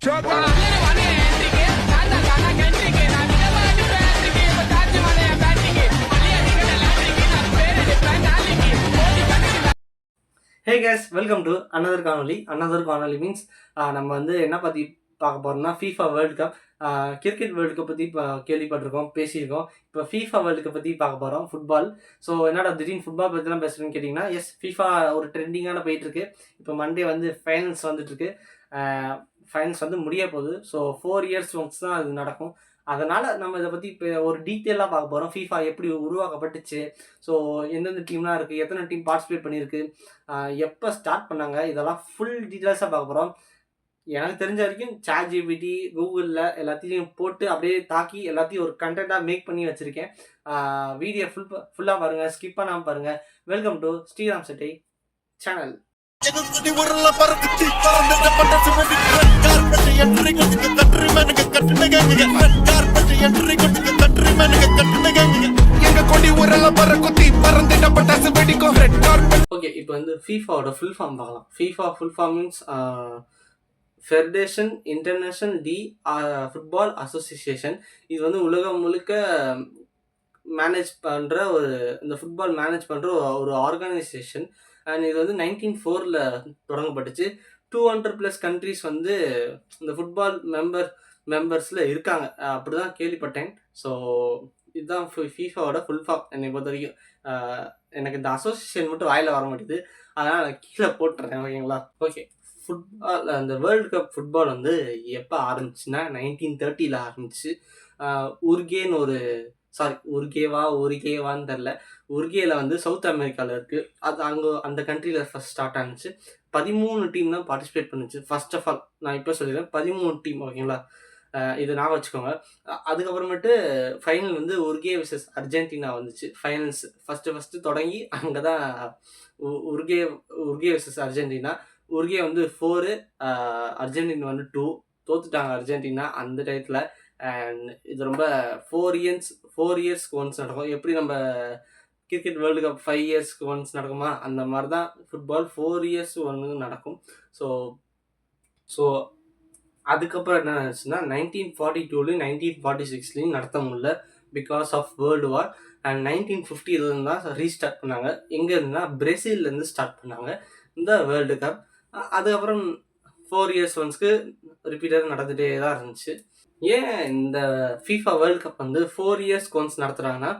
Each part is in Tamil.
Hey guys, welcome to another காணொலி. another காணொலி மீன்ஸ் நம்ம வந்து என்ன பற்றி பார்க்க போகிறோம்னா FIFA world cup cricket world cup பற்றி கேள்விப்பட்டிருக்கோம், பேசியிருக்கோம். இப்போ FIFA வேர்ல்டு கப் பற்றி பார்க்க போகிறோம், ஃபுட்பால். ஸோ என்னடா திடீர்னு ஃபுட்பால் பற்றி தான் பேசுகிறேன்னு கேட்டிங்கன்னா, எஸ் FIFA ஒரு ட்ரெண்டிங்கான போயிட்டுருக்கு. இப்போ மண்டே வந்து ஃபைனல்ஸ் வந்துட்டுருக்கு. ஃபைனல்ஸ் வந்து முடிய போகுது. ஸோ 4 years ஒன்ஸ் தான் அது நடக்கும். அதனால் நம்ம இதை பற்றி இப்போ ஒரு டீட்டெயிலாக பார்க்க போகிறோம். FIFA எப்படி உருவாக்கப்பட்டுச்சு, ஸோ எந்தெந்த டீம்லாம் இருக்குது, எத்தனை டீம் பார்ட்டிசிபேட் பண்ணியிருக்கு, எப்போ ஸ்டார்ட் பண்ணாங்க, இதெல்லாம் ஃபுல் டீட்டெயில்ஸாக பார்க்க போகிறோம். எனக்கு தெரிஞ்ச வரைக்கும் ChatGPT கூகுளில் எல்லாத்தையும் போட்டு அப்படியே தாக்கி எல்லாத்தையும் ஒரு கண்டென்ட்டாக மேக் பண்ணி வச்சுருக்கேன். வீடியோ ஃபுல்லாக பாருங்கள், ஸ்கிப் பண்ணாமல் பாருங்கள். Welcome to Sriram Chetty channel. Okay, இப்போ வந்து FIFAவோட ஃபுல் ஃபார்ம் பார்க்கலாம். FIFA full form means federation international de football association. இது வந்து உலகம் முழுக்க மேனேஜ் பண்ணுற இந்த ஃபுட்பால் மேனேஜ் பண்ணுற ஒரு ஆர்கனைசேஷன். அண்ட் இது வந்து 1904 தொடங்கப்பட்டுச்சு. 200+ கண்ட்ரிஸ் வந்து இந்த ஃபுட்பால் மெம்பர்ஸில் இருக்காங்க, அப்படி தான் கேள்விப்பட்டேன். ஸோ இதுதான் FIFAவோட ஃபுல் ஃபார்ம். என்னை பொறுத்த வரைக்கும் எனக்கு இந்த அசோசியேஷன் மட்டும் வாயில் வர மாட்டேது, அதனால் நான் கீழே போட்டுறேன், ஓகேங்களா? ஓகே, ஃபுட்பால் அந்த வேர்ல்டு கப் ஃபுட்பால் வந்து எப்போ ஆரம்பிச்சுன்னா 1930 ஆரம்பிச்சு. உருகேன்னு உருகேவான்னு தெரில, உருகேல வந்து சவுத் அமெரிக்காவில் இருக்குது. அது அந்த கண்ட்ரியில் ஃபஸ்ட் ஸ்டார்ட் ஆனிச்சு. 13 டீம் தான் பார்ட்டிசிபேட் பண்ணிச்சு. ஃபர்ஸ்ட் ஆஃப் ஆல் நான் இப்போ சொல்லிடுறேன், 13 டீம், ஓகேங்களா? இது ஞாபகம் வச்சுக்கோங்க. அதுக்கப்புறமேட்டு ஃபைனல் வந்து உருகே விசஸ் அர்ஜென்டினா வந்துச்சு. ஃபைனல்ஸ் ஃபஸ்ட்டு தொடங்கி அங்கே தான் உருகே விசஸ் அர்ஜென்டினா. உருகே வந்து 4, அர்ஜென்டினா வந்து 2. தோத்துட்டாங்க அர்ஜென்டினா அந்த டயத்தில். அண்ட் இது ரொம்ப 4 இயர்ஸ்க்கு ஒன்ஸ் நடக்கும். எப்படி நம்ம கிரிக்கெட் வேர்ல்டு கப் 5 இயர்ஸ்க்கு ஒன்ஸ் நடக்குமா, அந்த மாதிரி தான் ஃபுட்பால் 4 இயர்ஸ் ஒன்று நடக்கும். ஸோ அதுக்கப்புறம் என்ன ஆச்சுன்னா 1942 1946 நடத்த முடியல because of world war. And 1950 தான் ரீஸ்டார்ட் பண்ணாங்க. எங்கே இருந்துன்னா பிரேசில்லேருந்து ஸ்டார்ட் பண்ணாங்க இந்த வேர்ல்டு கப். அதுக்கப்புறம் 4 இயர்ஸ் ஒன்ஸ்க்கு ரிப்பீட்டடாக நடந்துகிட்டே தான் இருந்துச்சு. ஏன் இந்த FIFA வேர்ல்டு கப் வந்து 4 இயர்ஸ்க்கு ஒன்ஸ் நடத்துகிறாங்கன்னா,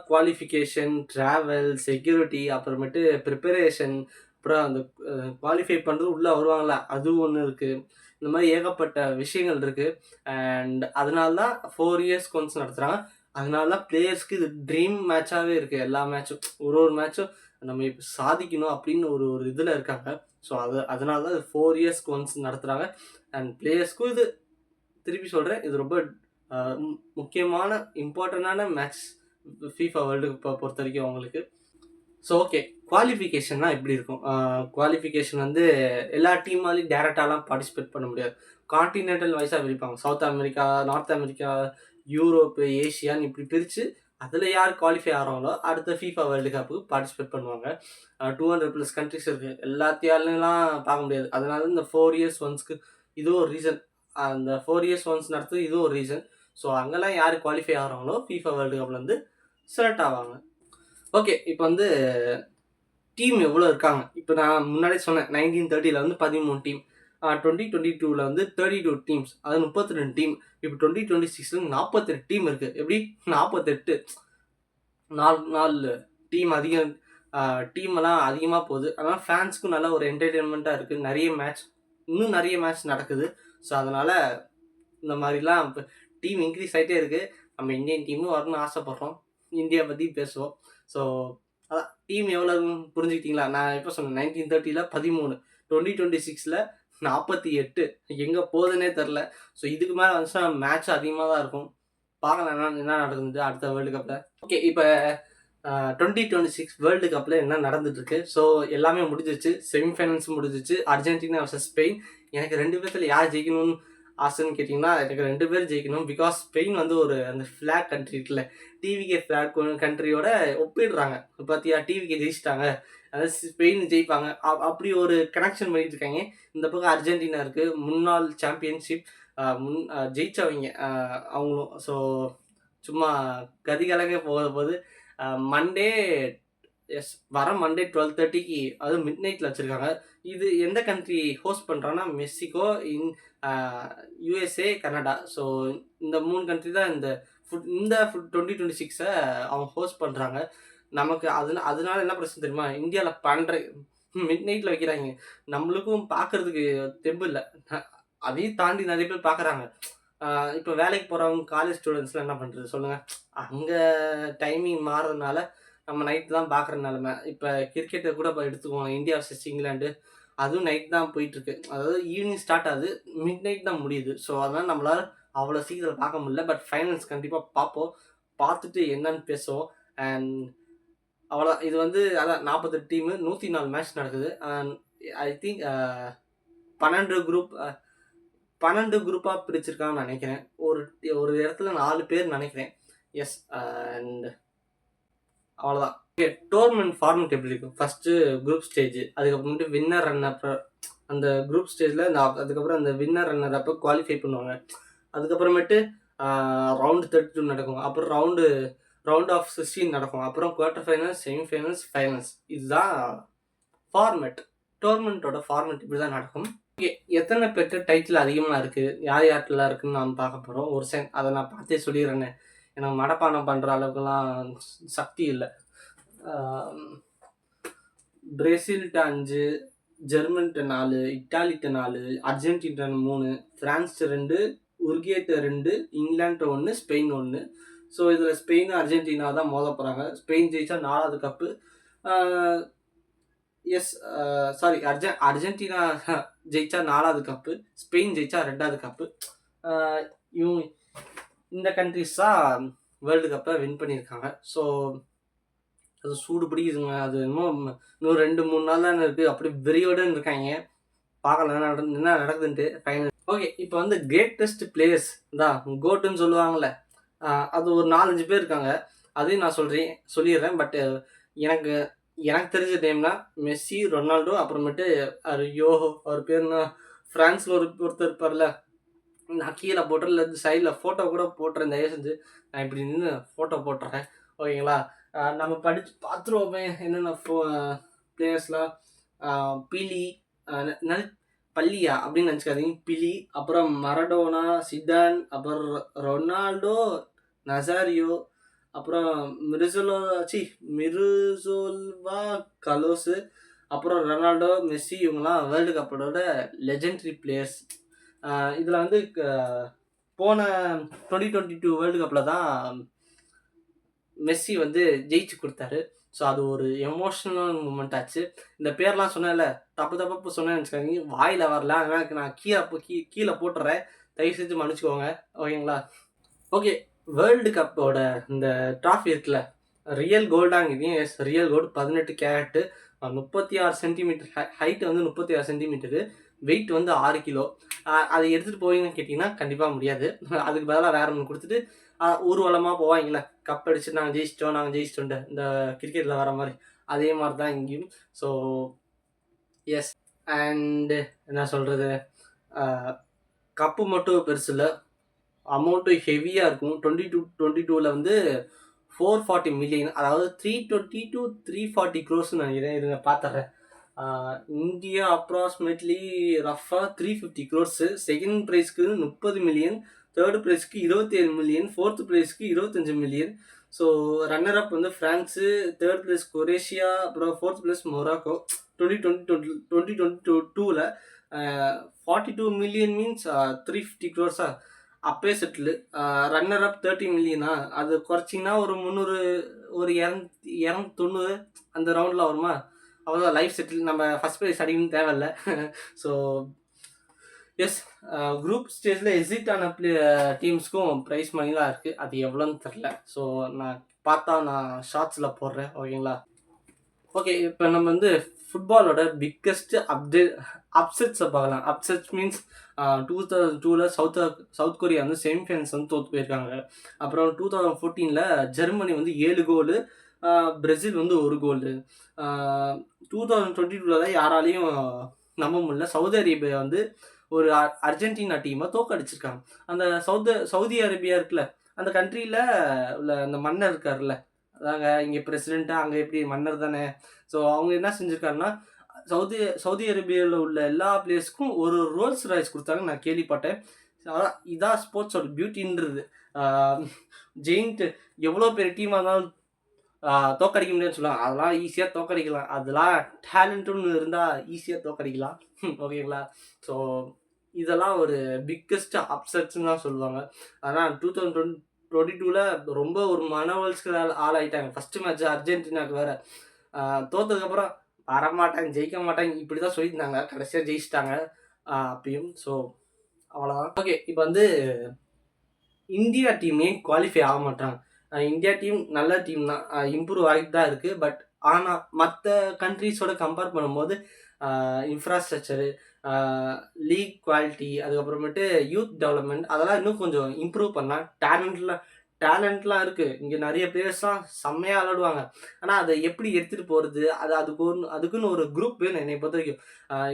குவாலிஃபிகேஷன், ட்ராவல், செக்யூரிட்டி, அப்புறமேட்டு ப்ரிப்பரேஷன், அப்புறம் அந்த குவாலிஃபை பண்ணுறது உள்ளே வருவாங்களா, அது ஒன்று இருக்குது. இந்த மாதிரி ஏகப்பட்ட விஷயங்கள் இருக்குது. அண்ட் அதனால தான் 4 இயர்ஸ்க்கு ஒன்ஸ் நடத்துகிறாங்க. அதனால தான் பிளேயர்ஸ்க்கு இது ட்ரீம் மேட்சாகவே இருக்குது. எல்லா மேட்சும் ஒரு மேட்சும் நம்ம இப்போ சாதிக்கணும் அப்படின்னு ஒரு இதில் இருக்காங்க. ஸோ அதனால தான் இது 4 இயர்ஸ்க்கு ஒன்ஸ் நடத்துகிறாங்க. அண்ட் பிளேயர்ஸ்க்கும் இது திருப்பி சொல்கிறேன், இது ரொம்ப முக்கியமான இம்பார்ட்டண்டான மேட்ச் FIFA வேர்ல்டு கப்பை பொறுத்த வரைக்கும் அவங்களுக்கு. ஸோ ஓகே, குவாலிஃபிகேஷன்னா எப்படி இருக்கும்? குவாலிஃபிகேஷன் வந்து எல்லா டீமாலையும் டேரெக்டாலாம் பார்ட்டிசிபேட் பண்ண முடியாது. கான்டினென்டல் வைஸாக பிரிப்பாங்க. South America, north America, Europe, ஏஷியான்னு இப்படி பிரித்து அதில் யார் குவாலிஃபை ஆகிறாங்களோ அடுத்த FIFA வேர்ல்டு கப்புக்கு பார்ட்டிசிபேட் பண்ணுவாங்க. 200+ கண்ட்ரிஸ் இருக்குது, எல்லாத்தையாலாம் பார்க்க முடியாது. அதனால இந்த 4 இயர்ஸ் ஒன்ஸ்க்கு இதுவும் ஒரு ரீசன். அந்த 4 இயர்ஸ் ஒன்ஸ் நடத்துது, இதுவும் ஒரு ரீசன். ஸோ அங்கெல்லாம் யார் குவாலிஃபை ஆகிறாங்களோ FIFA வேர்ல்டு கப்லேருந்து செலக்ட் ஆவாங்க. ஓகே, இப்போ வந்து டீம் எவ்வளோ இருக்காங்க? இப்போ நான் முன்னாடி சொன்னேன் 1930 வந்து 13 டீம், 2022 வந்து 32 டீம்ஸ், அது 32 டீம். இப்போ 2026 48 டீம் இருக்குது. எப்படி 48? 4 டீம் அதிகம், டீமெல்லாம் அதிகமாக போகுது. அதனால் ஃபேன்ஸுக்கும் நல்ல ஒரு என்டர்டெயின்மெண்ட்டாக இருக்குது. இன்னும் நிறைய மேட்ச் நடக்குது. ஸோ அதனால் இந்த மாதிரிலாம் இப்போ டீம் இன்க்ரீஸ் ஆகிட்டே இருக்குது. நம்ம இந்தியன் டீமும் வரணும்னு ஆசைப்பட்றோம். இந்தியா பற்றி பேசுவோம். ஸோ அதான் டீம் எவ்வளோன்னு புரிஞ்சுக்கிட்டீங்களா? நான் எப்போ சொன்னேன் 1930 13, 2026 48. எங்கே போகுதுன்னே தெரில. ஸோ இதுக்கு மேலே வந்துச்சுன்னா மேட்ச் அதிகமாக தான் இருக்கும். பார்க்கலாம் என்ன நடக்குது அடுத்த வேர்ல்டு கப்பில். ஓகே, இப்போ 2026 வேர்ல்டு கப்பில் என்ன நடந்துட்டுருக்கு? ஸோ எல்லாமே முடிஞ்சிச்சு. செமிஃபைனல்ஸ் முடிஞ்சிச்சு. Argentina versus Spain. எனக்கு 2 பேர்த்தில் யார் ஜெயிக்கணும்னு ஆசைன்னு கேட்டிங்கன்னா, எனக்கு 2 பேர் ஜெயிக்கணும். பிகாஸ் ஸ்பெயின் வந்து ஒரு அந்த ஃபிளாக் கண்ட்ரி இருக்குல்ல, டிவிகே ஃபிளாக் கண்ட்ரியோட ஒப்பிடுறாங்க. "பாத்தியா டிவிகே ஜெயிச்சுட்டாங்க. அதாவது ஸ்பெயின் ஜெயிப்பாங்க." அப்படி ஒரு கனெக்ஷன் பண்ணிட்டு இருக்காய்ங்க. இந்த பக்கம் அர்ஜென்டினா இருக்கு. முன்னாள் சாம்பியன்ஷிப் ஜெயிச்சவய்ங்க அவங்களும். ஸோ சும்மா கதிகலங்க போகுது. மண்டே வர மண்டே 12:30க்கு அதுவும் மிட் நைட்ல வச்சிருக்காங்க. இது எந்த கண்ட்ரி ஹோஸ்ட் பண்றான்னா, மெக்சிகோ, யுஎஸ்ஏ, கனடா. ஸோ இந்த 3 கண்ட்ரி தான் இந்த 2026 அவங்க ஹோஸ்ட் பண்றாங்க. நமக்கு அதனால என்ன பிரச்சனை தெரியுமா? இந்தியால 12 மிட் நைட்ல வைக்கிறாய்ங்க. நம்மளுக்கும் பார்க்கறதுக்கு தெம்பு இல்ல. அதையும் தாண்டி நெறைய பேர் பார்க்குறாங்க. இப்ப வேலைக்கு போறவங்க, காலேஜ் ஸ்டூடண்ட்ஸ்லாம் என்ன பண்றது சொல்லுங்க? அங்க டைமிங் மாறுறதுனால நம்ம நைட் தான் பார்க்குற நெலம. இப்ப கிரிக்கெட்ட கூட எடுத்துக்குவோம். India versus England. அதுவும் நைட் தான் போயிட்டுருக்கு. அதாவது ஈவினிங் ஸ்டார்ட் ஆகுது. மிட் நைட் தான் முடியுது. ஸோ அதனால நம்மளால அவ்வளோ சீக்கிரம் பார்க்க முடியல. பட் ஃபைனல்ஸ் கண்டிப்பா பார்ப்போம். பார்த்துட்டு என்னன்னு பேசுவோம். அண்ட் அவ்வளோதான். இது வந்து அதான் 48 டீமு, 104 மேட்ச் நடக்குது. அண்ட் ஐ திங்க் 12 குரூப் 12 குரூப்பா பிரிச்சிருக்காங்கன்னு நெனைக்கிறேன். ஒரு இடத்துல 4 பேர் நெனைக்கிறேன். எஸ். அண்ட் அவ்வளோதான். ஓகே. டோர்னமெண்ட் ஃபார்மேட் எப்படி இருக்கும்? First group stage. அதுக்கப்புறமேட்டு வின்னர் ரன் அப் அந்த குரூப் ஸ்டேஜில் அதுக்கப்புறம் அந்த வின்னர் ரன்னர் அப்போ குவாலிஃபை பண்ணுவாங்க. அதுக்கப்புறமேட்டு ரவுண்டு 32 நடக்கும். அப்புறம் ரவுண்ட் ஆஃப் 16 நடக்கும். அப்புறம் குவார்ட்டர் ஃபைனல்ஸ், செமிஃபைனல்ஸ், ஃபைனல்ஸ். இதுதான் ஃபார்மேட். டோர்னமெண்ட்டோட ஃபார்மேட் இப்படி தான் நடக்கும். ஓகே. எத்தனை பேர்ட்ட டைட்டில் அதிகமாக இருக்குது, யார் யார்ட்டலாம் இருக்குன்னு நாம் பார்க்க போகிறோம். ஒரு அதை நான் பார்த்தே சொல்லிடுறேனே. எனக்கு மனப்பாடம் பண்ணுற அளவுக்குலாம் சக்தி இல்லை. பிரேசில்கிட்ட 5, ஜெர்மன்கிட்ட 4, இட்டாலிகிட்ட 4, அர்ஜென்டினா 3, ஃப்ரான்ஸ்கிட்ட 2, உருகியேட்ட 2, இங்கிலாந்து 1, ஸ்பெயின் 1. ஸோ இதில் ஸ்பெயின், அர்ஜென்டினா தான் மோத போகிறாங்க. ஸ்பெயின் ஜெயிச்சா 4வது கப்பு. எஸ். சாரி, அர்ஜென்டினா ஜெயிச்சா 4வது கப்பு, ஸ்பெயின் ஜெயிச்சா 2வது கப்பு. இவங்க இந்த கண்ட்ரிஸ் தான் வேர்ல்டு கப்பை வின் பண்ணியிருக்காங்க. ஸோ அது சூடு பிடிக்குதுங்க. அது இன்னும் 2-3 நாள் தானே இருக்குது. அப்படி வெறியோடுன்னு இருக்காங்க. பார்க்கலாம் என்ன நடக்குதுன்ட்டு ஃபைனல். ஓகே. இப்போ வந்து கிரேட்டஸ்ட் பிளேயர்ஸ் தான் கோட்டுன்னு சொல்லுவாங்கள்ல, அது ஒரு 4-5 பேர் இருக்காங்க. அதையும் நான் சொல்லிடுறேன். பட் எனக்கு தெரிஞ்ச நேம்னா மெஸ்ஸி, ரொனால்டோ, அப்புறமேட்டு யோஹோ அவர் பேருனா ஃப்ரான்ஸில் ஒருத்தர் இருப்பார்ல. நான் கீழே போட்டுறேன், இல்லை சைடில் ஃபோட்டோ கூட போட்டுறேன். தயவு செஞ்சு நான் இப்படி நின்று ஃபோட்டோ போட்டுறேன். ஓகேங்களா? நம்ம படித்து பார்த்துருவோமே என்னென்ன பிளேயர்ஸ்லாம். பிலி, பள்ளியா அப்படின்னு நினச்சிக்காதீங்க. பிலி, அப்புறம் மரடோனா, சிடான், அப்புறம் ரொனால்டோ, நசாரியோ, அப்புறம் மிருசோல்வா கலோஸு, அப்புறம் ரொனால்டோ, மெஸ்ஸி. இவங்கெல்லாம் வேர்ல்டு கப்போட லெஜெண்டரி பிளேயர்ஸ். இதில் வந்து போன 2022 வேர்ல்டு கப்பில் தான் மெஸ்ஸி வந்து ஜெயிச்சு கொடுத்தாரு. ஸோ அது ஒரு எமோஷனல் மூமெண்ட் ஆச்சு. இந்த பேர்லாம் சொன்னேன்ல, தப்பு சொன்னேன்னு வச்சுக்கோங்க, வாயில் வரல. அதனால் நான் கீழே போட்டுறேன். தயவு செஞ்சு மன்னிச்சுக்கோங்க. ஓகேங்களா? ஓகே. வேர்ல்டு கப்போட இந்த ட்ராஃபி இருக்குல்ல, ரியல் கோல்டாங்கிட்டையும் yes real gold 18 carat, 36 centimetre height வந்து 36 சென்டிமீட்டரு, வெயிட் வந்து 6 கிலோ. அதை எடுத்துகிட்டு போவீங்கன்னு கேட்டிங்கன்னா கண்டிப்பாக முடியாது. அதுக்கு பதிலாக வேற ஒன்று கொடுத்துட்டு ஊர்வலமாக போவாங்கல்ல, கப் அடிச்சு நாங்கள் ஜெயிச்சிட்டோன்ட்டு இந்த கிரிக்கெட்டில் வர மாதிரி, அதே மாதிரி தான் இங்கேயும். So S. அண்டு என்ன சொல்கிறது, கப்பு மட்டும் பெருசு இல்லை, அமௌண்ட்டு ஹெவியாக இருக்கும். 2022 வந்து 440 மில்லியன், அதாவது 320 to 340 க்ரோஸ்ன்னு நினைக்கிறேன். இருங்க பார்த்துட்றேன். இந்தியா அப்ராக்சிமேட்லி ரஃபாக 350 க்ரோர்ஸு. செகண்ட் ப்ரைஸ்க்கு 30 மில்லியன், தேர்டு ப்ரைஸ்க்கு 27 மில்லியன், ஃபோர்த்து ப்ரைஸ்க்கு 25 மில்லியன். ஸோ ரன்னர் அப் வந்து ஃப்ரான்ஸு, தேர்ட் ப்ளேஸ் கொரேஷியா, அப்புறம் ஃபோர்த் ப்ளேஸ் மொராக்கோ. 2022ல் 42 மில்லியன் மீன்ஸ் 350 க்ரோர்ஸா அப்பே செட்டில். ரன்னர் அப் 30 மில்லியனா, அது குறைச்சிங்கன்னா ஒரு 300, ஒரு 290 அந்த ரவுண்டில் வருமா? அவ்வளோதான், லைஃப் செட்டில். நம்ம ஃபஸ்ட் ப்ரைஸ் அடிக்கணும்னு தேவையில்லை. So yes. குரூப் ஸ்டேஜில் எக்ஸிட் ஆன டீம்ஸ்க்கும் ப்ரைஸ் மணிலாம் இருக்குது. அது எவ்வளோன்னு தெரில. ஸோ நான் ஷார்ட்ஸில் போடுறேன். ஓகேங்களா? ஓகே. இப்போ நம்ம வந்து ஃபுட்பாலோட பிக்கஸ்ட் அப்செட்ஸை பார்க்கலாம். அப்செட்ஸ் மீன்ஸ் 2002 சவுத் கொரியா வந்து செமிஃபைனல்ஸ் வந்து தோற்று போயிருக்காங்க. அப்புறம் 2014 ஜெர்மனி வந்து 7 கோலு, பிரேசில் வந்து 1 கோலு. 2022 யாராலையும் நம்ப முடியல, சவுதி அரேபியா வந்து ஒரு அர்ஜென்டினா டீமை தோக்கடிச்சிருக்காங்க. அந்த சவுதி அரேபியா இருக்குல்ல, அந்த கண்ட்ரியில் உள்ள அந்த மன்னர் இருக்காருல்ல, அதாங்க இங்கே பிரசிடெண்ட்டாக, அங்கே எப்படி மன்னர் தானே. ஸோ அவங்க என்ன செஞ்சுருக்காருன்னா, சவுதி அரேபியாவில் உள்ள எல்லா பிளேயர்ஸ்க்கும் ஒரு ரோல்ஸ் ராய்ஸ் கொடுத்தாங்க, நான் கேள்விப்பட்டேன். அதான் இதான் ஸ்போர்ட்ஸோட பியூட்டின்றது. ஜெயிண்ட் எவ்வளோ பெரிய டீமாக இருந்தாலும் தோக்கடிக்க முடியும்னு சொல்லுவாங்க. அதெல்லாம் ஈஸியாக தோக்கடிக்கலாம். அதெல்லாம் டேலண்ட்டுன்னு இருந்தால் ஈஸியாக தோக்கடிக்கலாம். ஓகேங்களா? ஸோ இதெல்லாம் ஒரு பிக்கஸ்ட் அப்செட்ஸ்ன்னு தான் சொல்லுவாங்க. ஆனால் 2022 ரொம்ப ஒரு மன உளைச்சலுக்கு ஆளாயிட்டாங்க. ஃபஸ்ட்டு மேட்ச் அர்ஜென்டினாவுக்கு வேறு தோற்றதுக்கப்புறம் வரமாட்டாங்க, ஜெயிக்க மாட்டாங்க, இப்படி தான் சொல்லியிருந்தாங்க. கடைசியாக ஜெயிச்சிட்டாங்க அப்பயும். ஸோ அவ்வளோதான். ஓகே, இப்போ வந்து இந்தியா டீமே குவாலிஃபை ஆக மாட்டாங்க. இந்தியா டீம் நல்ல டீம் தான், இம்ப்ரூவ் ஆகிட்டு தான் இருக்குது. பட் ஆனால் மற்ற கண்ட்ரீஸோட கம்பேர் பண்ணும்போது இன்ஃப்ராஸ்ட்ரக்சரு, லீக் குவாலிட்டி, அதுக்கப்புறமேட்டு யூத் டெவலப்மெண்ட், அதெல்லாம் இன்னும் கொஞ்சம் இம்ப்ரூவ் பண்ணலாம். டேலண்ட்லாம் இருக்குது. இங்கே நிறைய பிளேயர்ஸ்லாம் செம்மையாக விளாடுவாங்க. ஆனால் அதை எப்படி எடுத்துகிட்டு போகிறது, அதுக்குன்னு ஒரு குரூப் வேணும் என்னை பொறுத்த வரைக்கும்.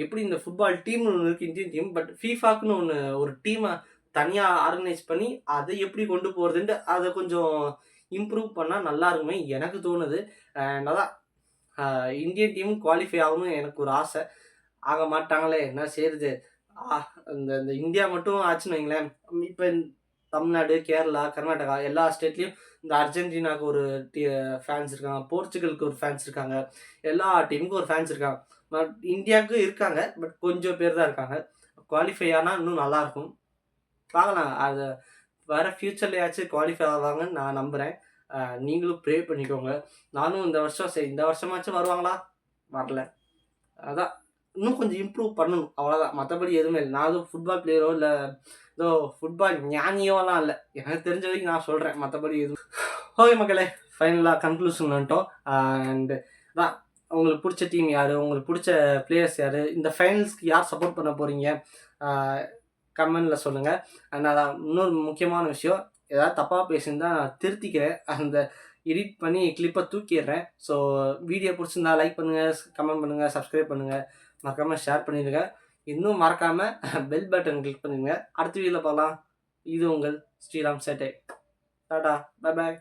எப்படி இந்த ஃபுட்பால் டீம்னு ஒன்று இருக்குது, இந்தியன் டீம், பட் ஃபீஃபாக்குன்னு ஒரு டீமை தனியாக ஆர்கனைஸ் பண்ணி அதை எப்படி கொண்டு போகிறதுன்ட்டு அதை கொஞ்சம் இம்ப்ரூவ் பண்ணால் நல்லா இருக்குமே எனக்கு தோணுது. அண்ட் அதான் இந்தியன் டீம் குவாலிஃபை ஆகணும்னு எனக்கு ஒரு ஆசை. ஆக மாட்டாங்களே, என்ன செய்யுது. இந்த இந்தியா மட்டும் ஆச்சுன்னு வைங்களேன். இப்போ தமிழ்நாடு, கேரளா, கர்நாடகா எல்லா ஸ்டேட்லேயும் இந்த அர்ஜென்டினாவுக்கு ஒரு ஃபேன்ஸ் இருக்காங்க, போர்ச்சுகலுக்கு ஒரு ஃபேன்ஸ் இருக்காங்க, எல்லா டீமுக்கும் ஒரு ஃபேன்ஸ் இருக்காங்க. பட் இந்தியாவுக்கு இருக்காங்க, பட் கொஞ்சம் பேர் தான் இருக்காங்க. குவாலிஃபை ஆனால் இன்னும் நல்லாயிருக்கும். பார்க்கலாம், அதை வர ஃப்யூச்சர்லையாச்சும் குவாலிஃபை ஆவாங்கன்னு நான் நம்புகிறேன். நீங்களும் ப்ரே பண்ணிக்கோங்க. நானும் இந்த வருஷமாச்சும் வருவாங்களா, வரல. அதான் இன்னும் கொஞ்சம் இம்ப்ரூவ் பண்ணணும், அவ்வளோதான். மற்றபடி எதுவுமே இல்லை. நான் எதுவும் ஃபுட்பால் பிளேயரோ இல்லை ஏதோ ஃபுட்பால் ஞானியோலாம் இல்லை. எனக்கு தெரிஞ்ச வரைக்கும் நான் சொல்கிறேன், மற்றபடி எதுவும். ஓகே மக்களே, ஃபைனலாக கன்க்ளூஷன் வந்துட்டோம். அண்டு தான், உங்களுக்கு பிடிச்ச டீம் யார், உங்களுக்கு பிடிச்ச பிளேயர்ஸ் யார், இந்த ஃபைனல்ஸ்க்கு யார் சப்போர்ட் பண்ண போகிறீங்க, கமெண்டில் சொல்லுங்கள். அண்ட் அதான் இன்னொரு முக்கியமான விஷயம், ஏதாவது தப்பாக பேசியிருந்தா நான் திருத்திக்கிறேன், அந்த எடிட் பண்ணி கிளிப்பை தூக்கிடுறேன். ஸோ வீடியோ பிடிச்சிருந்தா லைக் பண்ணுங்கள், கமெண்ட் பண்ணுங்கள், சப்ஸ்கிரைப் பண்ணுங்கள், மறக்காமல் ஷேர் பண்ணிடுங்க. இன்னும் மறக்காமல் பெல் பட்டன் கிளிக் பண்ணிடுங்க. அடுத்த வீடியோவில் பார்க்கலாம். இது உங்கள் ஸ்ரீராம் சேட்டை. Tata, bye bye.